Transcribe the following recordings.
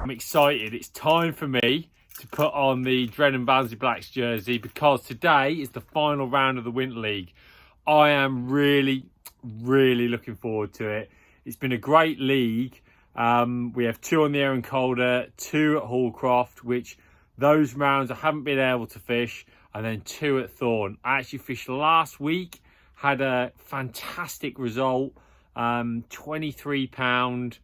I'm excited. It's time for me to put on the Drennan Barnsley Blacks jersey because today is the final round of the Winter League. I am really looking forward to it. It's been a great league. We have 2 on the Erin Calder, 2 at Hallcroft, which those rounds I haven't been able to fish, and then 2 at Thorn. I actually fished last week, had a fantastic result, £23,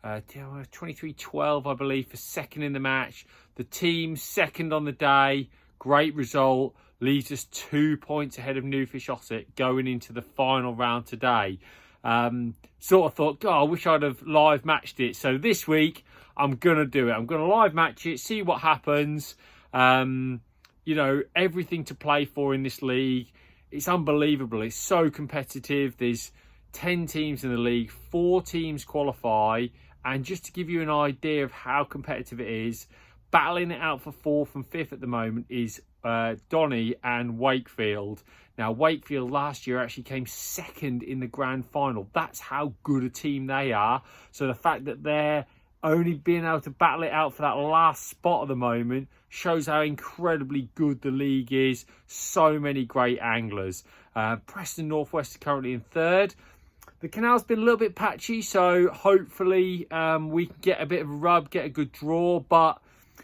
23.12 I believe for second in the match. The team second on the day, great result, leaves us 2 points ahead of Newfish Ossett going into the final round today. Sort of thought, God, I wish I'd have live matched it. So this week I'm gonna do it. I'm gonna live match it, see what happens. You know, everything to play for in this league. It's unbelievable. It's so competitive. There's 10 teams in the league, 4 teams qualify. And just to give you an idea of how competitive it is, battling it out for 4th and 5th at the moment is Donny and Wakefield. Now, Wakefield last year actually came 2nd in the grand final. That's how good a team they are. So the fact that they're only being able to battle it out for that last spot at the moment shows how incredibly good the league is. So many great anglers. Preston Northwest are currently in 3rd. The canal's been a little bit patchy, so hopefully we can get a bit of a rub, get a good draw, but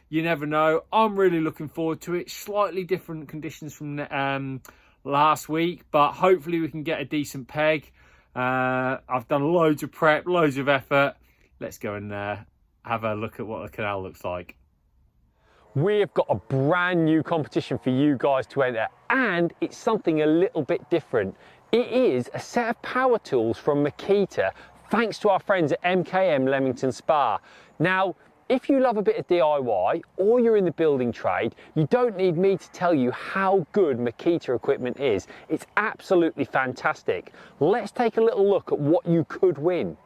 you never know. I'm really looking forward to it. Slightly different conditions from last week, but hopefully we can get a decent peg. I've done loads of prep, loads of effort. Let's go and have a look at what the canal looks like. We have got a brand new competition for you guys to enter, and it's something a little bit different. It is a set of power tools from Makita, thanks to our friends at MKM Leamington Spa. Now, if you love a bit of DIY or you're in the building trade, you don't need me to tell you how good Makita equipment is. It's absolutely fantastic. Let's take a little look at what you could win.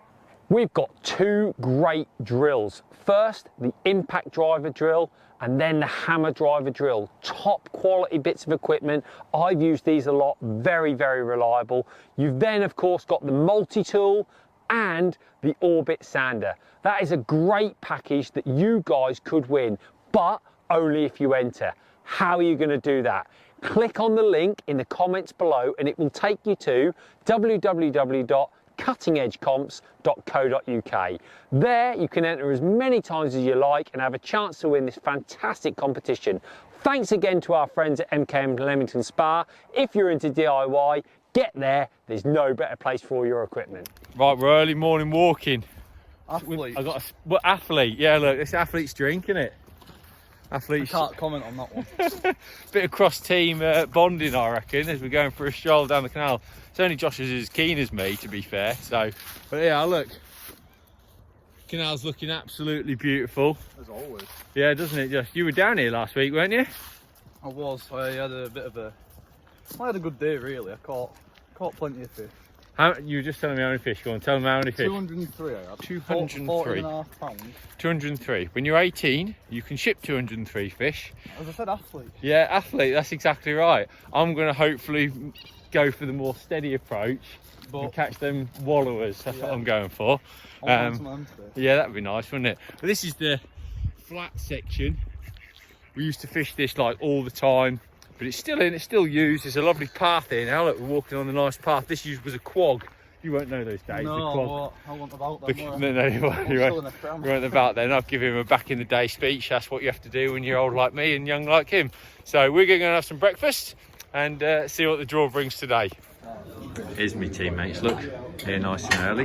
We've got 2 great drills. First, the impact driver drill, and then the hammer driver drill. Top quality bits of equipment. I've used these a lot, very reliable. You've then of course got the multi-tool and the orbit sander. That is a great package that you guys could win, but only if you enter. How are you going to do that? Click on the link in the comments below and it will take you to www.cuttingedgecomps.co.uk. There you can enter as many times as you like and have a chance to win this fantastic competition. Thanks again to our friends at MKM Leamington Spa. If you're into DIY, get there. There's no better place for all your equipment. Right, we're early morning walking. Athlete. I got what athlete? Yeah, look, it's athlete's drink, isn't it? Athletes. I can't comment on that one. Bit of cross-team bonding, I reckon, as we're going for a stroll down the canal. It's only Josh is as keen as me, to be fair. So, but yeah, look, canal's looking absolutely beautiful. As always. Yeah, doesn't it? Josh, you were down here last week, weren't you? I was. I had a bit of a. I had a good day, really. I caught plenty of fish. You were just telling me how many fish. Go on, tell me how many fish. 203 I had. 203. 40.5 pounds. 203. When you're 18, you can ship 203 fish. As I said, athlete. Yeah, athlete, that's exactly right. I'm going to hopefully go for the more steady approach and catch them wallowers. That's what I'm going for. Yeah, that'd be nice, wouldn't it? But this is the flat section. We used to fish this like all the time, but it's still in, it's still used. There's a lovely path here now. Look, we're walking on a nice path. This was a quag. You won't know those days. No, the quag. well, I wasn't about them. No, you weren't about then. I'll give him a back in the day speech. That's what you have to do when you're old like me and young like him. So we're going to have some breakfast and see what the draw brings today. Here's my teammates. Look, here nice and early.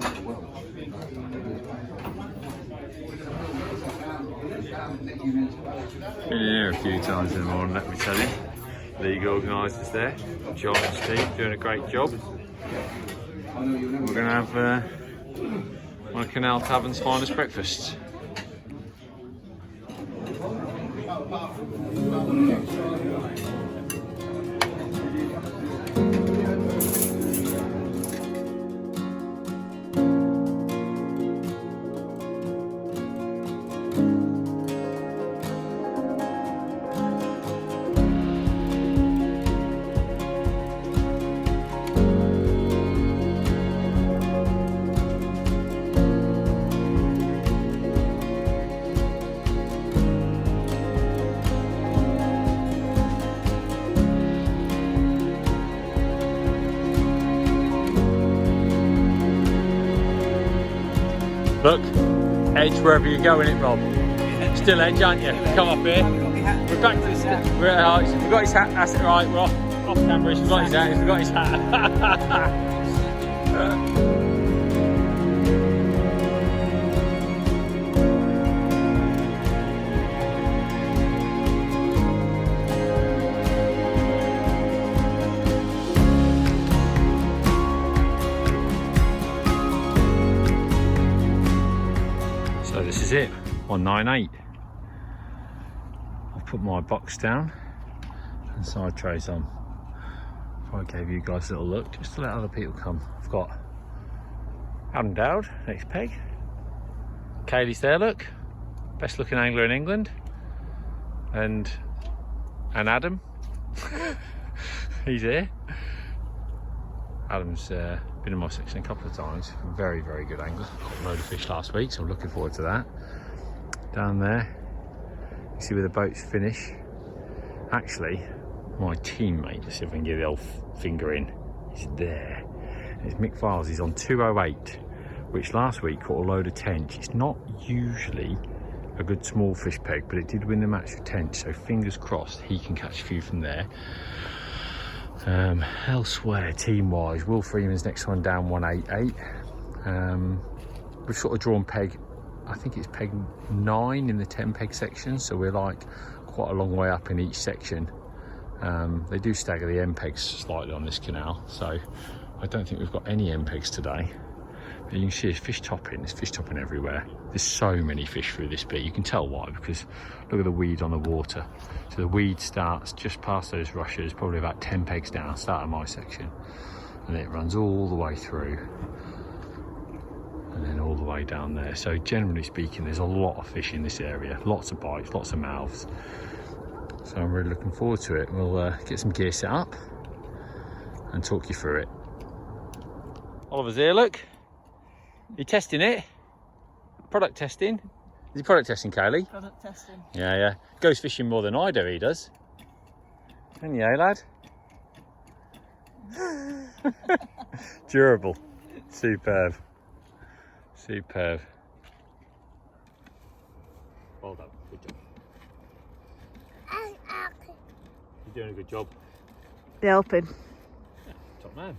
Been in here a few times in the morning, let me tell you. League organisers there, John and Steve doing a great job. We're going to have one of Canal Tavern's finest breakfasts. Look, edge wherever you're going, it, Rob. Still edge, aren't you? Come up here. We're back to the step. We've got his hat. That's it, right. We're off camera. He's got his hat. He's got his hat. So this is it. 198. I've put my box down and side trays on. Before I gave you guys a little look, just to let other people come. I've got Adam Dowd, next peg. Kaylee's there, look. Best looking angler in England. And Adam. He's here. Adam's been in my section a couple of times. Very, very good angler. Caught a load of fish last week, so I'm looking forward to that. Down there, you see where the boats finish. Actually, my teammate, let's see if I can get the old finger in, is there. It's Mick Files. He's on 208, which last week caught a load of tench. It's not usually a good small fish peg, but it did win the match with tench, so fingers crossed he can catch a few from there. Elsewhere, team-wise, Will Freeman's next one down, 188. We've sort of drawn peg, I think it's peg 9 in the 10 peg section, so we're like quite a long way up in each section. They do stagger the end pegs slightly on this canal, so I don't think we've got any end pegs today. But you can see there's fish topping, everywhere. There's so many fish through this bit. You can tell why, because look at the weed on the water. So the weed starts just past those rushes, probably about 10 pegs down, start of my section. And it runs all the way through. And then all the way down there. So generally speaking, there's a lot of fish in this area. Lots of bites, lots of mouths. So I'm really looking forward to it. We'll get some gear set up and talk you through it. Oliver's here, look. You testing it? Product testing? Is he product testing, Kaylee? Product testing. Yeah, yeah. Goes fishing more than I do, he does. And yeah, lad? Durable. Superb. Superb. Well done. Good job. You're doing a good job. Be open. Yeah, top man.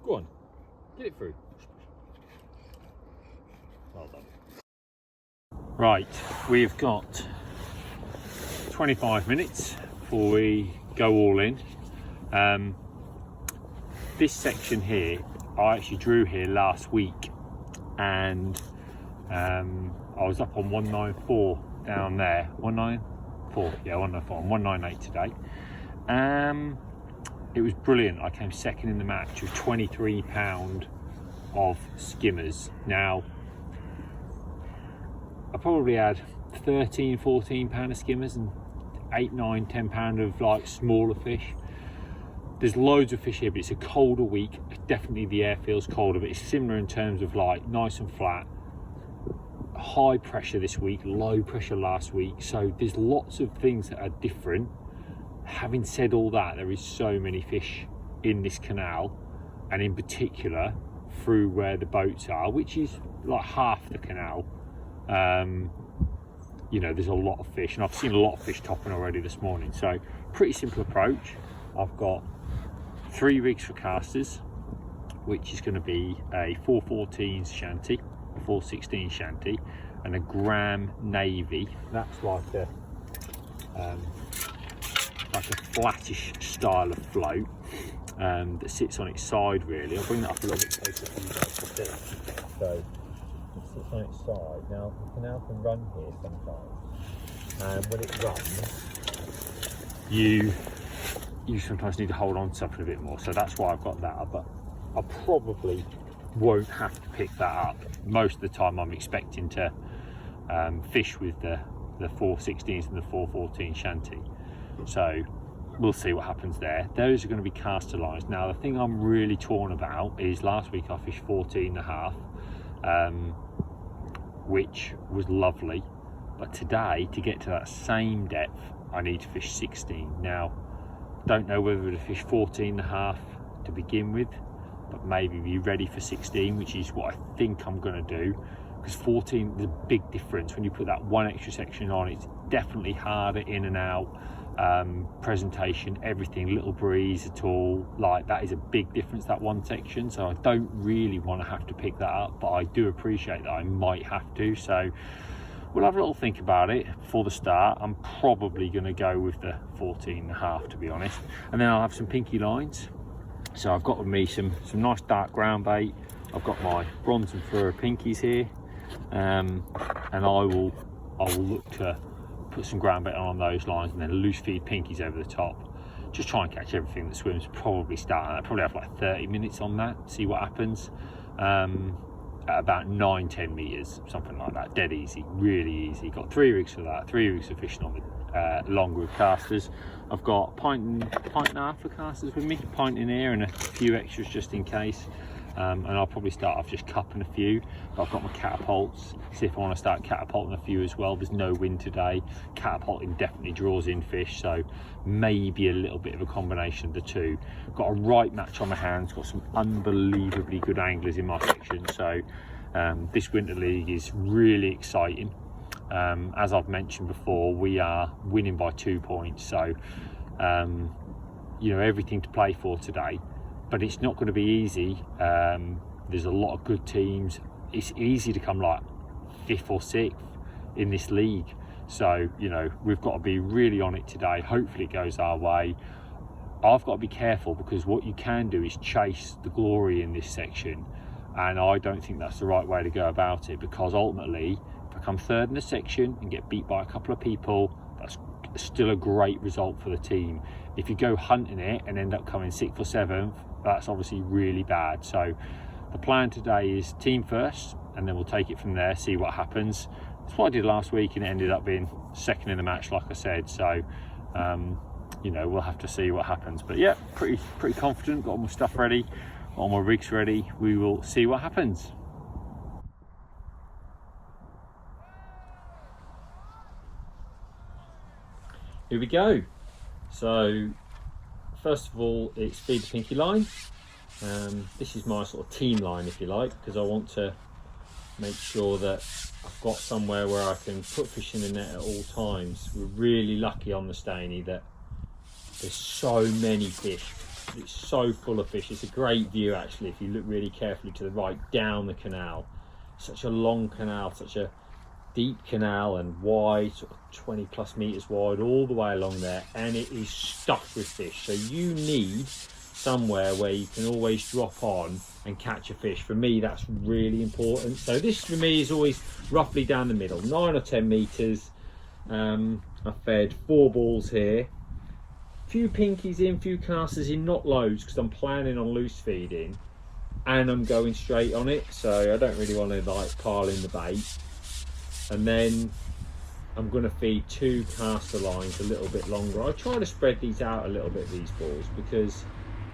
Go on. Get it through. Well done. Right, we've got 25 minutes before we go all in. This section here, I actually drew here last week, and I was up on 194 down there. 194, yeah, 194. I'm 198 today. It was brilliant. I came second in the match with 23 pound of skimmers. Now, I probably had 13, 14 pound of skimmers and 8, 9, 10 pound of like smaller fish. There's loads of fish here, but it's a colder week. Definitely the air feels colder, but it's similar in terms of like nice and flat. High pressure this week, low pressure last week. So there's lots of things that are different. Having said all that, there is so many fish in this canal, and in particular through where the boats are, which is like half the canal. You know, there's a lot of fish, and I've seen a lot of fish topping already this morning. So pretty simple approach. I've got 3 rigs for casters, which is going to be a 414 shanty, a 416 shanty, and a Gram Navy. That's like a flattish style of float that sits on its side really. I'll bring that up a little bit closer for you guys to see. So it sits on its side. Now the canal can run here sometimes, and when it runs, you sometimes need to hold on to something a bit more. So that's why I've got that, but I probably won't have to pick that up. Most of the time I'm expecting to fish with the 416s and the 414 shanty. So we'll see what happens there. Those are going to be caster lines. Now the thing I'm really torn about is last week I fished 14.5, which was lovely, but today to get to that same depth I need to fish 16. Now don't know whether to fish 14.5 to begin with, but maybe be ready for 16, which is what I think I'm going to do, because 14, there's a big difference when you put that one extra section on. It's definitely harder in and out, presentation, everything, little breeze at all, like that is a big difference, that one section. So I don't really want to have to pick that up, but I do appreciate that I might have to. So we'll have a little think about it for the start. I'm probably going to go with the 14.5, to be honest, and then I'll have some pinky lines. So I've got with me some nice dark ground bait. I've got my bronze and fluoro pinkies here, and I will look to put some ground bait on those lines and then loose feed pinkies over the top. Just try and catch everything that swims. Probably probably have like 30 minutes on that, see what happens. At about 9-10 meters, something like that. Dead easy, really easy. Got 3 rigs for that, 3 rigs of fishing on the long rod casters. I've got a pint and a half of casters with me, pint in here and a few extras just in case. And I'll probably start off just cupping a few, but I've got my catapults, see if I want to start catapulting a few as well. There's no wind today. Catapulting definitely draws in fish, so maybe a little bit of a combination of the two. Got a right match on my hands, got some unbelievably good anglers in my section, so this Winter League is really exciting. As I've mentioned before, we are winning by 2 points, so you know, everything to play for today. But it's not going to be easy. There's a lot of good teams. It's easy to come like 5th or 6th in this league. So, you know, we've got to be really on it today. Hopefully it goes our way. I've got to be careful, because what you can do is chase the glory in this section. And I don't think that's the right way to go about it, because ultimately, if I come 3rd in the section and get beat by a couple of people, that's still a great result for the team. If you go hunting it and end up coming 6th or 7th, that's obviously really bad. So the plan today is team first, and then we'll take it from there, see what happens. That's what I did last week, and it ended up being 2nd in the match, like I said. So you know, we'll have to see what happens. But yeah, pretty confident. Got all my stuff ready, got all my rigs ready. We will see what happens. Here we go. So first of all, it's feed the pinky line. This is my sort of team line, if you like, because I want to make sure that I've got somewhere where I can put fish in the net at all times. We're really lucky on the Staney that there's so many fish. It's so full of fish. It's a great view actually if you look really carefully to the right down the canal. Such a long canal, such a deep canal and wide, sort of 20+ meters wide all the way along there, and it is stuffed with fish. So you need somewhere where you can always drop on and catch a fish. For me, that's really important. So this for me is always roughly down the middle, 9 or 10 meters. I've fed 4 balls here, few pinkies in, few casters in, not loads because I'm planning on loose feeding and I'm going straight on it, so I don't really want to like pile in the bait. And then I'm going to feed 2 caster lines a little bit longer. I try to spread these out a little bit, these balls, because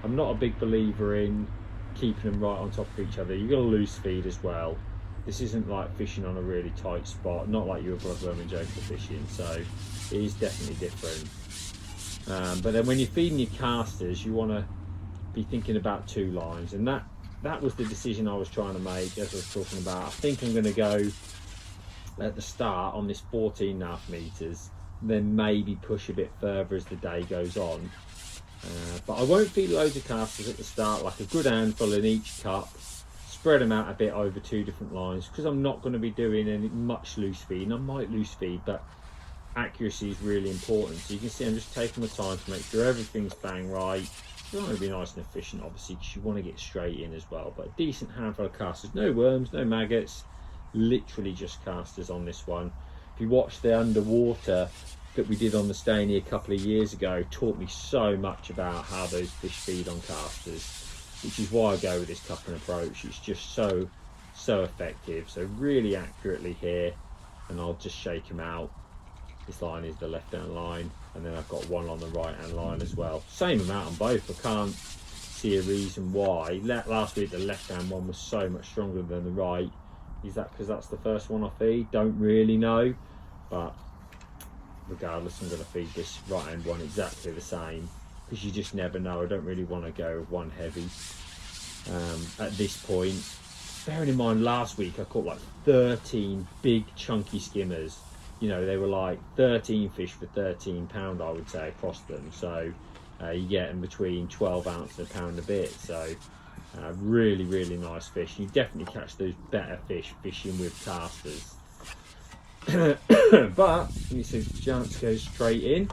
I'm not a big believer in keeping them right on top of each other. You're going to loose feed as well. This isn't like fishing on a really tight spot, not like you were Bloodworm and Joker fishing, so it is definitely different. But then when you're feeding your casters, you want to be thinking about 2 lines, and that was the decision I was trying to make, as I was talking about. I think I'm going to go at the start on this 14.5 meters, then maybe push a bit further as the day goes on. But I won't feed loads of casters at the start, like a good handful in each cup, spread them out a bit over 2 different lines, because I'm not going to be doing any much loose feeding. I might loose feed, but accuracy is really important. So you can see I'm just taking my time to make sure everything's bang right. You want to be nice and efficient, obviously, because you want to get straight in as well. But a decent handful of casters, no worms, no maggots, literally just casters on this one. If you watch the underwater that we did on the Staney a couple of years ago, taught me so much about how those fish feed on casters, which is why I go with this cupping approach. It's just so effective. So really accurately here, and I'll just shake them out. This line is the left hand line, and then I've got one on the right hand line as well. Same amount on both. I can't see a reason why. Last week the left hand one was so much stronger than the right. Is that because that's the first one I feed? Don't really know, but regardless, I'm going to feed this right hand one exactly the same, because you just never know. I don't really want to go with one heavy. at this point. Bearing in mind last week I caught like 13 big chunky skimmers. You know, they were like 13 fish for £13, I would say, across them. So you get them between 12 ounce and £1 a bit. So really, really nice fish. You definitely catch those better fish fishing with casters. But it's a chance to go straight in.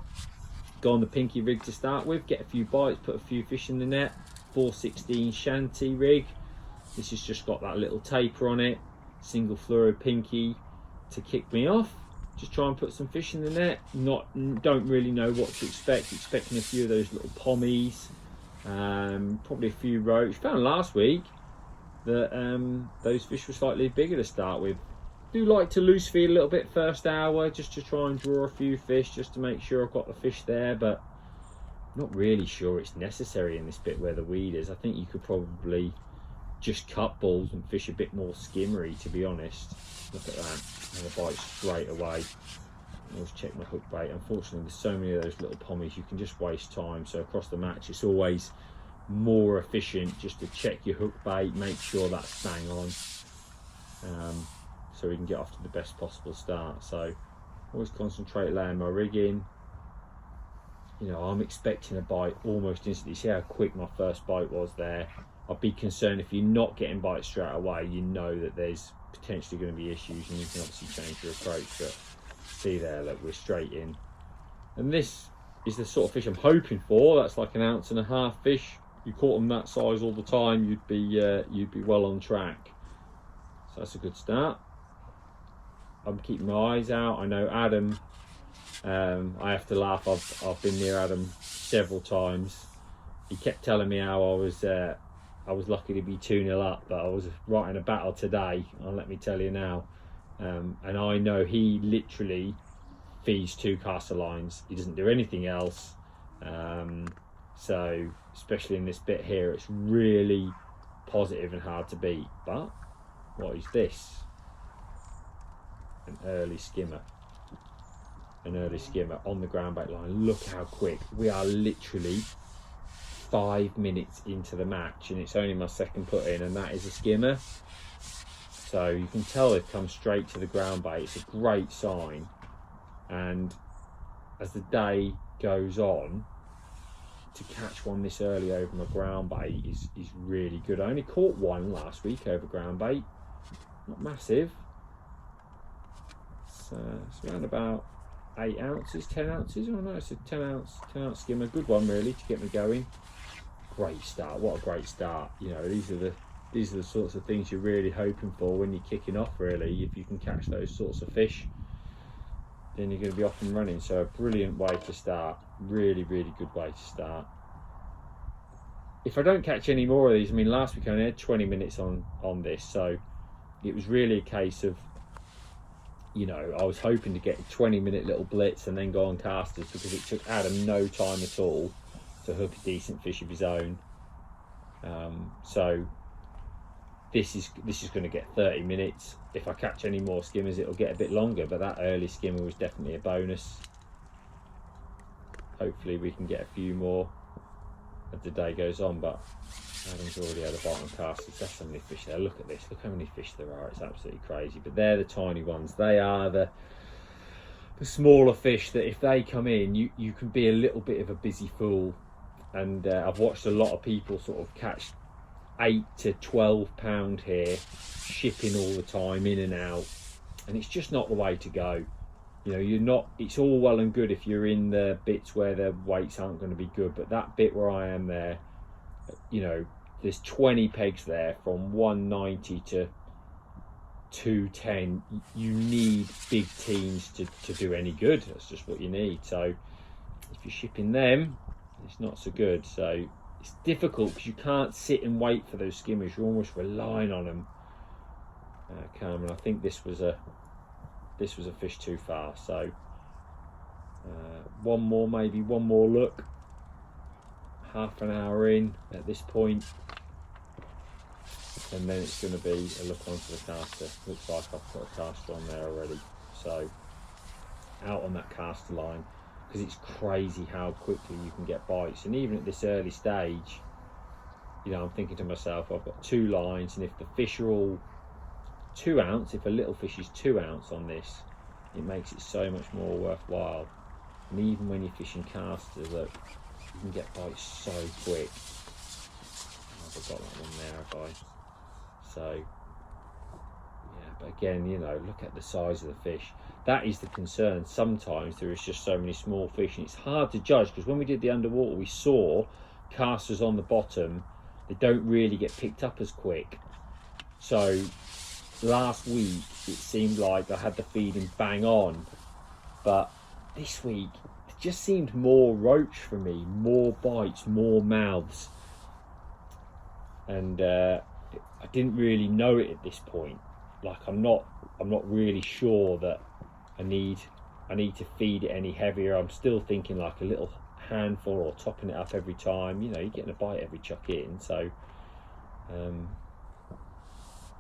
Go on the pinky rig to start with, get a few bites, put a few fish in the net. 416 shanty rig. This has just got that little taper on it. Single fluoro pinky to kick me off. Just try and put some fish in the net. Don't really know what to expect. Expecting a few of those little pommies. Probably a few roach. Found last week that those fish were slightly bigger to start with. Do like to loose feed a little bit first hour, just to try and draw a few fish, just to make sure I've got the fish there, but not really sure it's necessary in this bit where the weed is. I think you could probably just cut balls and fish a bit more skimmery, to be honest. Look at that, and a bite straight away. I always check my hook bait. Unfortunately, there's so many of those little pommies, you can just waste time. So across the match, it's always more efficient just to check your hook bait, make sure that's bang on, so we can get off to the best possible start. So always concentrate laying my rig in. You know, I'm expecting a bite almost instantly. See how quick my first bite was there. I'd be concerned if you're not getting bites straight away, you know that there's potentially going to be issues, and you can obviously change your approach. But see there, look, we're straight in. And this is the sort of fish I'm hoping for. That's like 1.5 ounce fish. You caught them that size all the time, you'd be well on track. So that's a good start. I'm keeping my eyes out. I know Adam, I have to laugh. I've been near Adam several times. He kept telling me how I was lucky to be 2-0 up, but I was right in a battle today. And let me tell you now. And I know he literally feeds 2 caster lines. He doesn't do anything else. So especially in this bit here, it's really positive and hard to beat. But what is this? An early skimmer on the ground bait line. Look how quick. We are literally 5 minutes into the match, and it's only my second put in, and that is a skimmer. So you can tell they've come straight to the ground bait. It's a great sign. And as the day goes on, to catch one this early over my ground bait is really good. I only caught one last week over ground bait, not massive. It's around about 8 ounces, 10 ounces. Oh no, it's a 10 ounce skimmer. Good one really to get me going. Great start. What a great start. You know, these are the sorts of things you're really hoping for when you're kicking off, really. If you can catch those sorts of fish, then you're going to be off and running. So a brilliant way to start. Really, really good way to start. If I don't catch any more of these, I mean, last week I only had 20 minutes on this, so it was really a case of, you know, I was hoping to get a 20-minute little blitz and then go on casters, because it took Adam no time at all to hook a decent fish of his own. So this is going to get 30 minutes. If I catch any more skimmers, it'll get a bit longer, but that early skimmer was definitely a bonus. Hopefully we can get a few more as the day goes on, but Adam's already had a bite on casters. That's so many fish there. Look at this. Look how many fish there are. It's absolutely crazy. But they're the tiny ones. They are the smaller fish that if they come in, you can be a little bit of a busy fool. And I've watched a lot of people sort of catch 8 to 12 pound here, shipping all the time, in and out. And it's just not the way to go. You know, you're not, it's all well and good if you're in the bits where the weights aren't going to be good, but that bit where I am there, you know, there's 20 pegs there from 190 to 210. You need big teams to do any good. That's just what you need. So if you're shipping them, it's not so good. So it's difficult because you can't sit and wait for those skimmers. You're almost relying on them. Carmen, I think this was a fish too far. So one more look. Half an hour in at this point, and then it's going to be a look onto the caster. Looks like I've got a caster on there already. So out on that caster line, because it's crazy how quickly you can get bites. And even at this early stage, you know, I'm thinking to myself, I've got 2 lines, and if the fish are all 2 ounce, if a little fish is 2 ounce on this, it makes it so much more worthwhile. And even when you're fishing casters, look, you can get bites so quick. I've got that one there, have I? So, yeah, but again, you know, look at the size of the fish. That is the concern. Sometimes there is just so many small fish, and it's hard to judge, because when we did the underwater, we saw casters on the bottom, they don't really get picked up as quick. So last week it seemed like I had the feeding bang on, but this week it just seemed more roach for me, more bites, more mouths, and I didn't really know it at this point. Like I'm not really sure that I need to feed it any heavier. I'm still thinking like a little handful or topping it up every time. You know, you're getting a bite every chuck in, so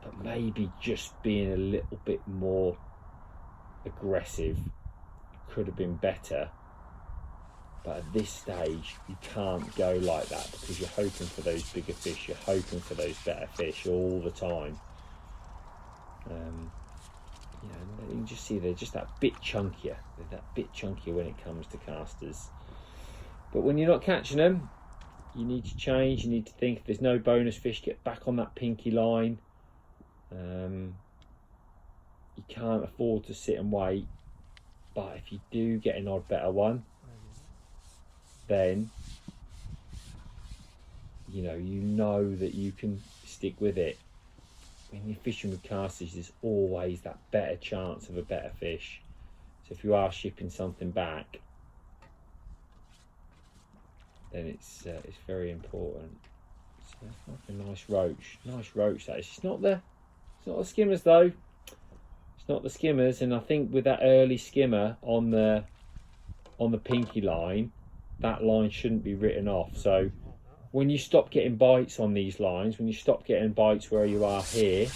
but maybe just being a little bit more aggressive could have been better. But at this stage you can't go like that, because you're hoping for those bigger fish, you're hoping for those better fish all the time. You know, you can just see they're just that bit chunkier. They're that bit chunkier when it comes to casters. But when you're not catching them, you need to change. You need to think, if there's no bonus fish, get back on that pinky line. You can't afford to sit and wait. But if you do get an odd better one, then you know that you can stick with it. When you're fishing with casters, there's always that better chance of a better fish. So if you are shipping something back, then it's very important. So that's like a nice roach that is. It's not the skimmers though. It's not the skimmers, and I think with that early skimmer on the pinky line, that line shouldn't be written off. So when you stop getting bites on these lines, when you stop getting bites where you are here,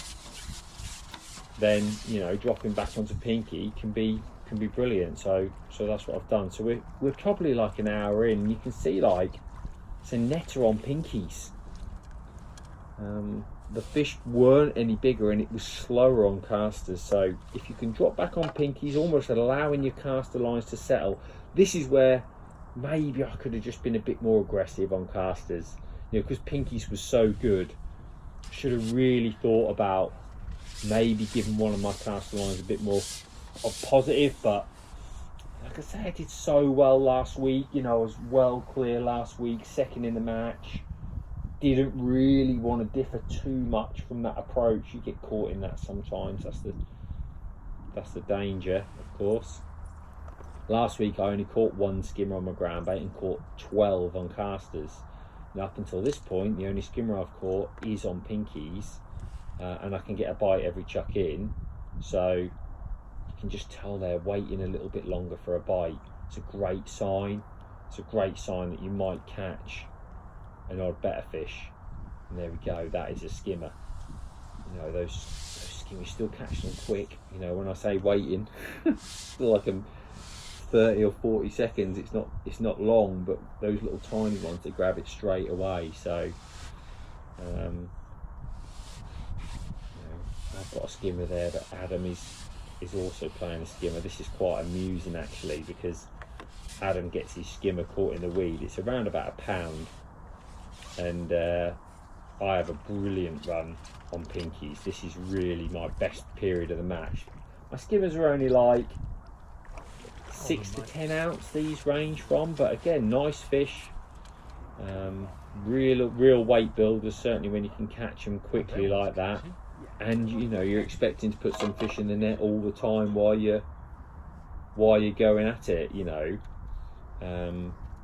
then you know, dropping back onto pinky can be brilliant. So that's what I've done. So we're probably like an hour in, and you can see like it's a netter on pinkies. The fish weren't any bigger, and it was slower on casters. So if you can drop back on pinkies, almost allowing your caster lines to settle, this is where maybe I could have just been a bit more aggressive on casters, you know, because pinkies was so good. Should have really thought about maybe giving one of my caster lines a bit more of positive. But like I say, I did so well last week. You know, I was well clear last week, second in the match. Didn't really want to differ too much from that approach. You get caught in that sometimes. That's the danger, of course. Last week I only caught 1 skimmer on my ground bait and caught 12 on casters. And up until this point, the only skimmer I've caught is on pinkies, and I can get a bite every chuck in. So you can just tell they're waiting a little bit longer for a bite. It's a great sign. It's a great sign that you might catch an odd better fish. And there we go, that is a skimmer. You know, those skimmers still catch them quick. You know, when I say waiting, still like 30 or 40 seconds. It's not long, but those little tiny ones, they grab it straight away. So you know, I've got a skimmer there, but Adam is also playing a skimmer. This is quite amusing actually, because Adam gets his skimmer caught in the weed. It's around about a pound, and I have a brilliant run on pinkies. This is really my best period of the match. My skimmers are only like 6 to 10 ounce, these range from, but again, nice fish, real weight builders, certainly when you can catch them quickly like that. And you know, you're expecting to put some fish in the net all the time while you're going at it, you know.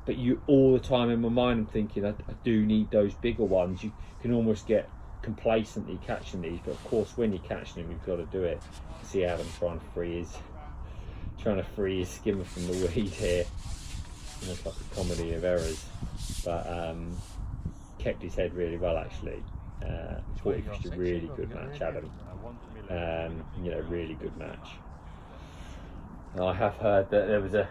But you all the time in my mind, I'm thinking I do need those bigger ones. You can almost get complacently catching these, but of course when you're catching them, you've got to do it. You see Adam trying to free his skimmer from the weed here. Almost like a comedy of errors, but kept his head really well actually. Thought he fished a really good match, Adam. You know, really good match. And I have heard that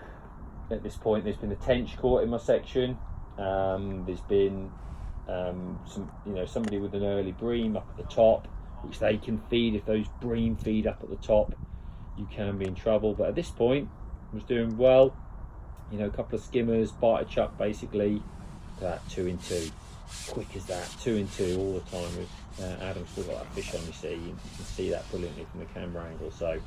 at this point there's been a tench caught in my section. There's been somebody with an early bream up at the top, which they can feed. If those bream feed up at the top, you can be in trouble. But at this point, I was doing well. A couple of skimmers, bite a chuck basically. That 2 in 2, quick as that, 2 in 2 all the time. Adam's still got that fish on, you see. You can see that brilliantly from the camera angle. So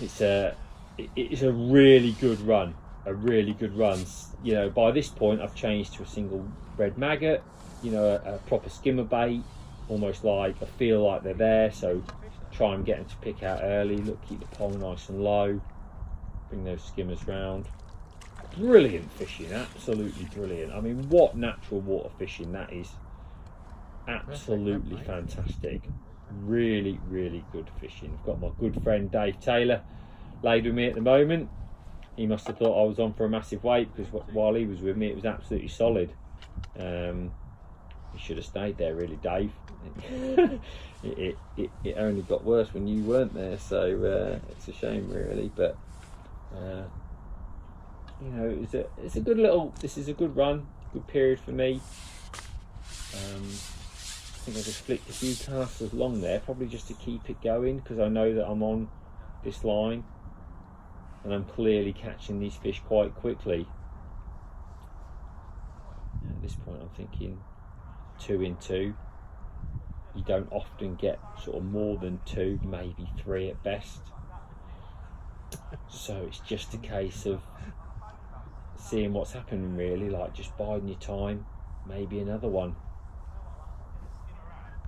it's a really good run. By this point I've changed to a single red maggot, a proper skimmer bait, almost like I feel like they're there, so try and get them to pick out early. Look, keep the pole nice and low, bring those skimmers round. Brilliant fishing, absolutely brilliant. I mean, what natural water fishing that is. Absolutely fantastic. Really, really good fishing. I've got my good friend Dave Taylor laid with me at the moment. He must have thought I was on for a massive weight, because while he was with me it was absolutely solid. You should have stayed there really, Dave. it only got worse when you weren't there, so it's a shame really, but it's a good little, this is a good run, good period for me. I think I just flicked a few casts along there, probably just to keep it going, because I know that I'm on this line and I'm clearly catching these fish quite quickly. At this point I'm thinking 2 in 2. You don't often get sort of more than 2, maybe 3 at best. So it's just a case of seeing what's happening really, like just biding your time, maybe another one.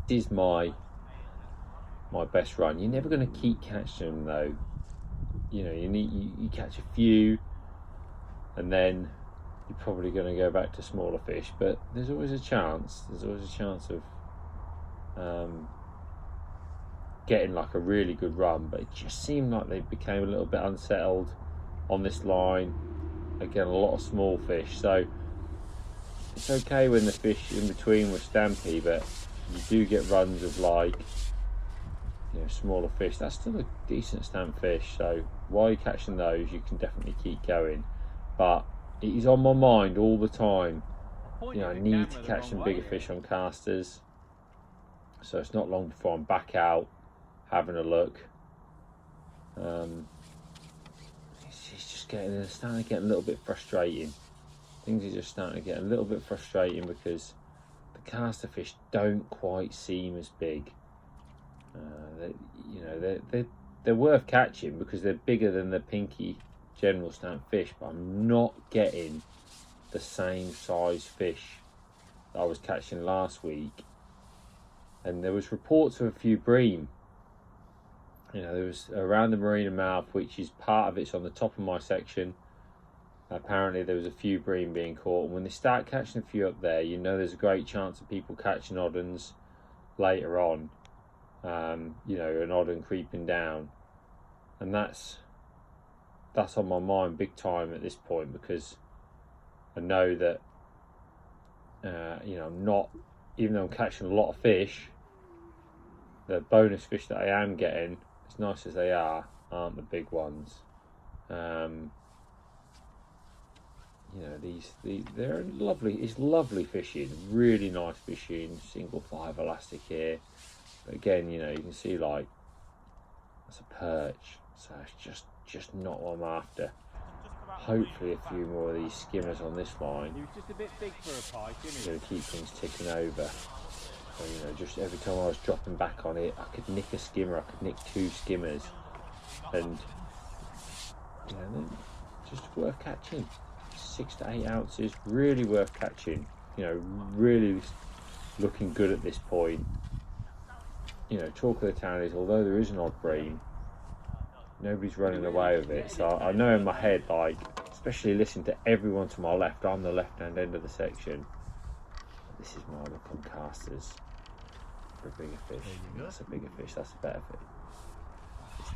This is my best run. You're never going to keep catching them though. You catch a few and then you're probably going to go back to smaller fish, but there's always a chance of getting like a really good run. But it just seemed like they became a little bit unsettled on this line. Again, a lot of small fish, so it's okay when the fish in between were stampy, but you do get runs of like smaller fish. That's still a decent stamp fish, so while you're catching those you can definitely keep going. But it is on my mind all the time. I need to catch some bigger fish on casters, so it's not long before I'm back out having a look. It's just starting to get a little bit frustrating. Things are just starting to get a little bit frustrating because the caster fish don't quite seem as big. They're worth catching because they're bigger than the pinky general stamp fish, but I'm not getting the same size fish that I was catching last week. And there was reports of a few bream. There was around the marina mouth, which is part of it's on the top of my section. Apparently there was a few bream being caught, and when they start catching a few up there, there's a great chance of people catching odd-uns later on. An odd-un creeping down, and that's on my mind big time at this point, because I know that I'm not, even though I'm catching a lot of fish, the bonus fish that I am getting, as nice as they are, aren't the big ones. They're lovely. It's lovely fishing, really nice fishing. Single 5 elastic here, but again, you can see like that's a perch, so it's just not what I'm after. Hopefully a few more of these skimmers on this line. He was just a bit big for a pike, isn't he? To keep things ticking over. So, just every time I was dropping back on it, I could nick a skimmer, I could nick 2 skimmers, and they're just worth catching. 6 to 8 ounces, really worth catching. Really looking good at this point. Talk of the town is, although there is an odd bream, nobody's running away with it. So I know in my head, like, especially listening to everyone to my left, I'm the left-hand end of the section. This is my look on casters for a bigger fish. That's a bigger fish, that's a better fish. It's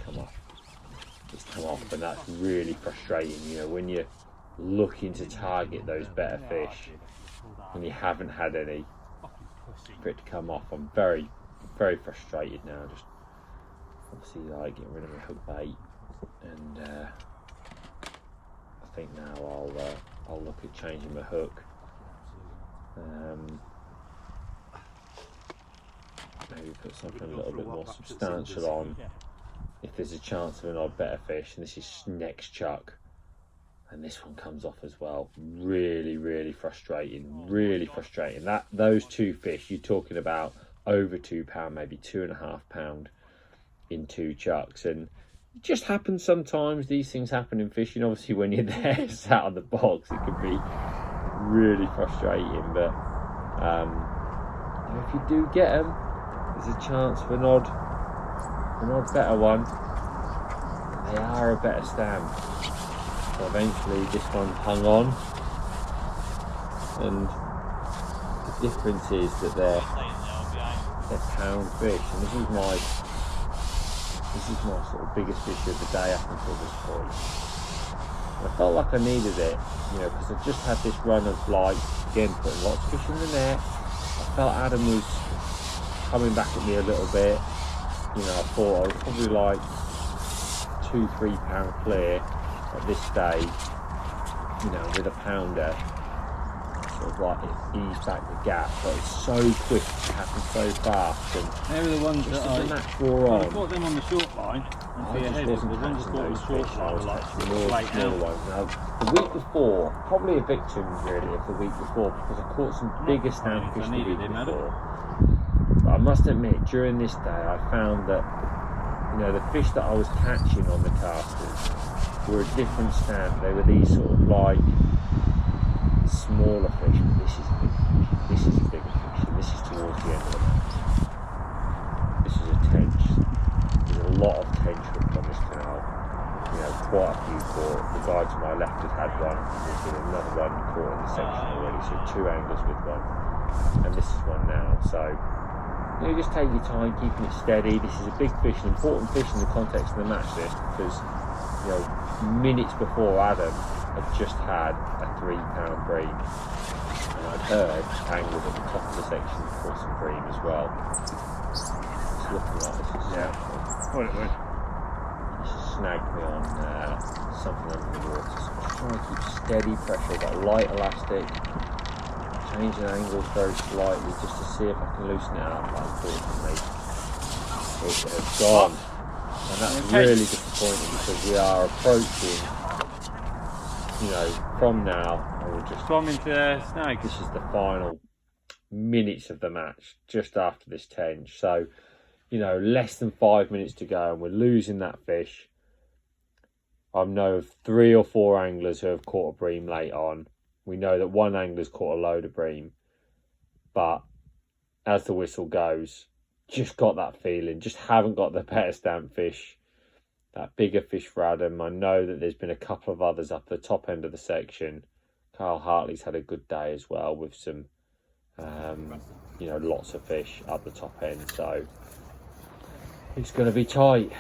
come off, and that's really frustrating, when you're looking to target those better fish and you haven't had any for it to come off. I'm very, very frustrated now. Just obviously like getting rid of my hook bait, and I think now I'll look at changing my hook. maybe put something a little bit more substantial on if there's a chance of an odd better fish. And this is next chuck, and this one comes off as well. Really frustrating, really frustrating. Those two fish, you're talking about over £2, maybe £2.5 in 2 chucks. And it just happens sometimes. These things happen in fishing. Obviously when you're there sat on the box, it can be really frustrating, but if you do get them, there's a chance for an odd better one. They are a better stamp. So eventually this one hung on, and the difference is that they're pound fish, and this is my sort of biggest fish of the day up until this point. And I felt like I needed it, because I just had this run of again putting lots of fish in the net. I felt Adam was coming back at me a little bit. I thought I was probably like £2-3 clear at this stage, with a pounder, sort of ease back the gap, but it's so quick, it happens so fast, and they were the ones that the match wore on. I caught them on the short line. I just wasn't catching those fish. I was catching more smaller ones. Now, the week before, probably a victim really of the week before, because I caught some bigger stand fish the week before. But I must admit, during this day, I found that the fish that I was catching on the casters were a different stamp. They were these sort of smaller fish, but this is a big fish. This is a bigger fish, and this is towards the end of the match. This is a tench. There's a lot of tench hooked on this canal. Quite a few caught. The guy to my left had one. There's been another one caught in the section already, so 2 anglers with one, and this is one now. So just take your time, keeping it steady. This is a big fish, an important fish in the context of the match list, because minutes before Adam had just had a £3 bream, and I'd heard anglers at the top of the section caught some bream as well. It's looking like this is What it was? Just snagged me on something under the water, so I'm just trying to keep steady pressure. I've got a light elastic, changing angles very slightly just to see if I can loosen it up, but unfortunately it has gone. And that's really disappointing, because we are approaching, from now, we'll just Swam into snag. This is the final minutes of the match, just after this tench. So, less than 5 minutes to go, and we're losing that fish. I know of 3 or 4 anglers who have caught a bream late on. We know that one angler's caught a load of bream, but as the whistle goes, just got that feeling, just haven't got the better stamp fish, that bigger fish for Adam. I know that there's been a couple of others up the top end of the section. Kyle Hartley's had a good day as well, with some, lots of fish up the top end, so it's going to be tight.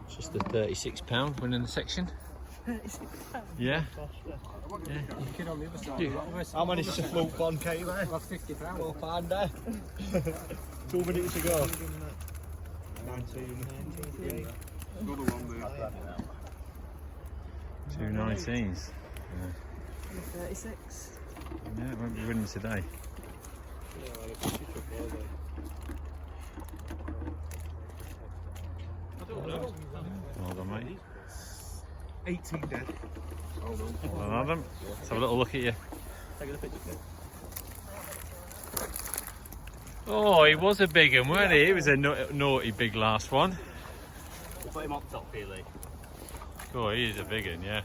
Just the £36 winning the section. Yeah. How many to float on, Katie? £50. £4 there. 2 minutes ago. 2.19s. 36. Yeah, it won't be winning today. Well done, mate. 18 dead. Well done, Adam. Let's have a little look at you. Oh, he was a big one, weren't he? He was a naughty big last one. We'll put him on top here, Lee. Oh, he is a big one, yeah.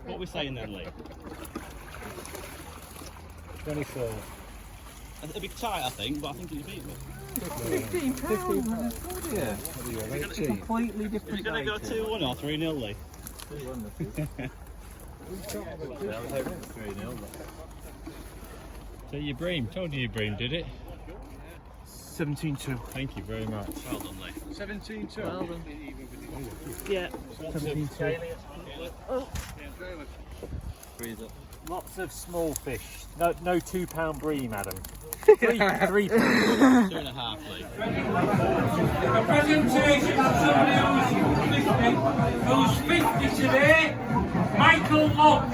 What are we saying then, Lee? 24. It'll be tight, I think, but I think he'll beat me. £15. Yeah. It's a completely different. Is it going to go 2-1 or 3-0, Lee? 3-0. So your bream, told you your bream did it. 17-2. Thank you very much. Well done, Lee. 17-2. Well done. Yeah. 17-2. Lots of small fish. No £2 bream, Adam. £3. 2.5, Lee. A presentation of somebody on the who's 50 today, Michael Lott.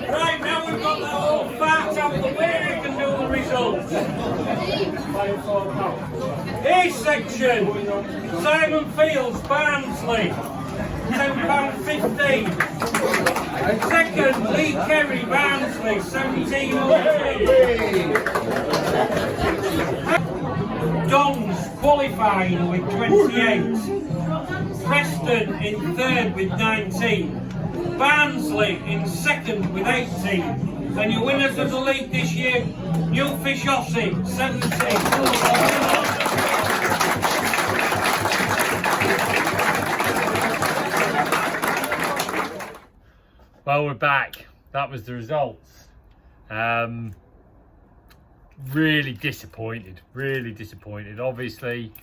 Right, now we've got the whole fact out of the way, we can do the results. A section, Simon Fields, Barnsley, £10.15. Second, Lee Kerry, Barnsley, £17.03. Dons qualifying with 28. Preston in third with 19. Barnsley in second with 18. And your winners of the league this year, Newfish Ossie, 17. Well, we're back. That was the results. Really disappointed. Obviously,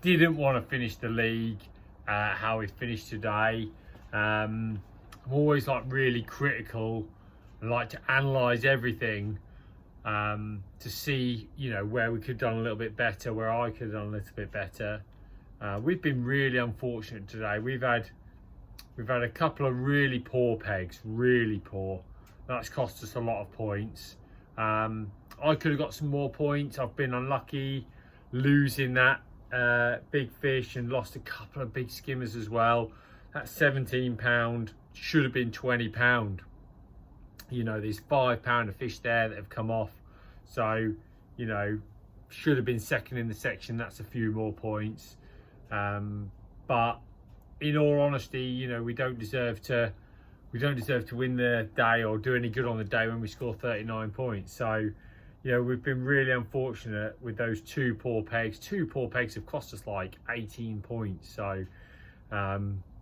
didn't want to finish the league how we finished today. I'm always like really critical and like to analyse everything to see, you know, where we could have done a little bit better, where I could have done a little bit better. We've been really unfortunate today. We've had a couple of really poor pegs, really poor. That's cost us a lot of points. I could have got some more points. I've been unlucky losing that big fish and lost a couple of big skimmers as well. That £17 should have been £20. You know, there's £5 of fish there that have come off. So, you know, should have been second in the section. That's a few more points. But in all honesty, you know, we don't deserve to win the day or do any good on the day when we score 39 points. So, you know, we've been really unfortunate with those two poor pegs. Two poor pegs have cost us like 18 points. So,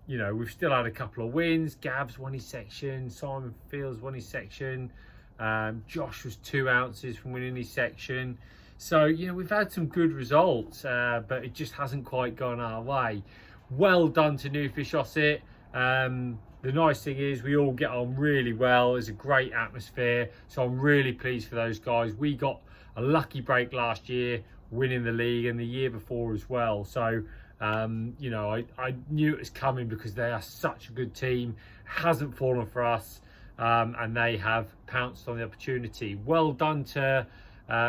you know, we've still had a couple of wins. Gabs won his section. Simon Fields won his section. Josh was 2 ounces from winning his section. So, you know, we've had some good results, but it just hasn't quite gone our way. Well done to Newfish Osset. The nice thing is we all get on really well. There's a great atmosphere, so I'm really pleased for those guys. We got a lucky break last year, winning the league, and the year before as well. So, you know, I knew it was coming because they are such a good team. Hasn't fallen for us, and they have pounced on the opportunity. Well done to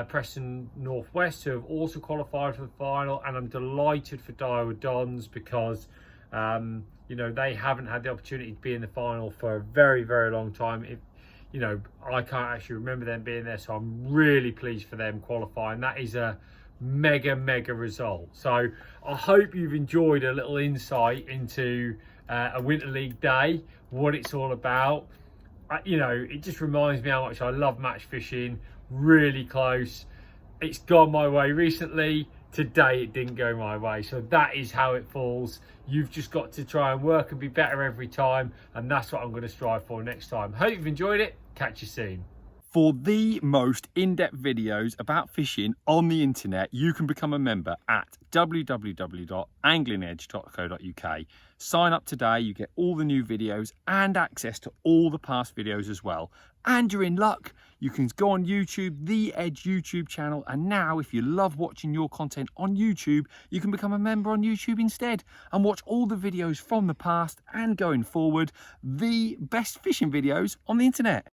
Preston Northwest, who have also qualified for the final, and I'm delighted for Daiwa Dons because you know, they haven't had the opportunity to be in the final for a very, very long time. You know, I can't actually remember them being there, so I'm really pleased for them qualifying. That is a mega result. So I hope you've enjoyed a little insight into a Winter League day, what it's all about. You know, it just reminds me how much I love match fishing. Really close. It's gone my way recently. Today it didn't go my way, so that is how it falls. You've just got to try and work and be better every time, and that's what I'm going to strive for next time. Hope you've enjoyed it. Catch you soon. For the most in-depth videos about fishing on the internet, you can become a member at www.anglingedge.co.uk. Sign up today, you get all the new videos and access to all the past videos as well. And you're in luck. You can go on YouTube, The Edge YouTube channel, and now if you love watching your content on YouTube, you can become a member on YouTube instead and watch all the videos from the past and going forward, the best fishing videos on the internet.